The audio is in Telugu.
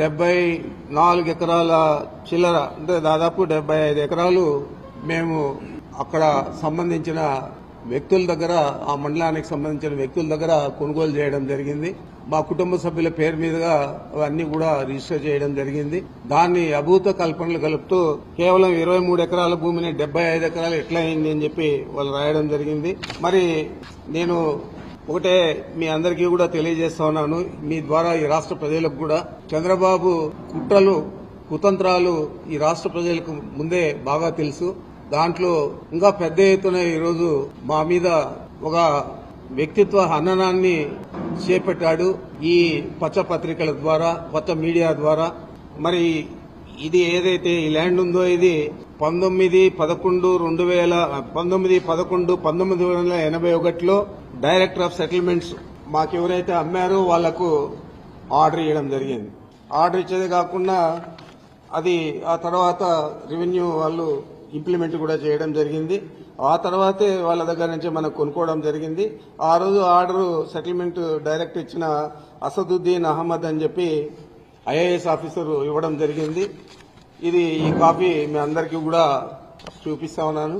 74 ఎకరాల చిల్లర అంటే దాదాపు 75 ఎకరాలు మేము అక్కడ సంబంధించిన వ్యక్తుల దగ్గర, ఆ మండలానికి సంబంధించిన వ్యక్తుల దగ్గర కొనుగోలు చేయడం జరిగింది. మా కుటుంబ సభ్యుల పేరు మీదుగా అవన్నీ కూడా రిజిస్టర్ చేయడం జరిగింది. దాన్ని అభూత కల్పనలు కలుపుతూ కేవలం 23 ఎకరాల భూమిని 75 ఎకరాలు ఎట్లా అయింది అని చెప్పి వాళ్ళు రాయడం జరిగింది. మరి నేను ఒకటే మీ అందరికీ కూడా తెలియజేస్తా ఉన్నాను, మీ ద్వారా ఈ రాష్ట్ర ప్రజలకు కూడా చంద్రబాబు కుట్రలు కుతంత్రాలు ఈ రాష్ట్ర ప్రజలకు ముందే బాగా తెలుసు. దాంట్లో ఇంకా పెద్ద ఎత్తున ఈరోజు మా మీద ఒక వ్యక్తిత్వ హననాన్ని చేపట్టాడు ఈ పచ్చ పత్రికల ద్వారా, కొత్త మీడియా ద్వారా. మరి ఇది ఏదైతే ఈ ల్యాండ్ ఉందో ఇది 19/11/1981లో డైరెక్టర్ ఆఫ్ సెటిల్మెంట్స్ మాకు ఎవరైతే అమ్మారో వాళ్లకు ఆర్డర్ ఇవ్వడం జరిగింది. ఆర్డర్ ఇచ్చేది కాకుండా అది ఆ తర్వాత రెవెన్యూ వాళ్ళు ఇంప్లిమెంట్ కూడా చేయడం జరిగింది. ఆ తర్వాతే వాళ్ళ దగ్గర నుంచి మనం కొనుక్కోవడం జరిగింది. ఆ రోజు ఆర్డర్ సెటిల్మెంట్ డైరెక్ట్ ఇచ్చిన అసదుద్దీన్ అహ్మద్ అని చెప్పి ఐఏఎస్ ఆఫీసర్ ఇవ్వడం జరిగింది. ఈ కాపీ మీ అందరికీ కూడా చూపిస్తా ఉన్నాను.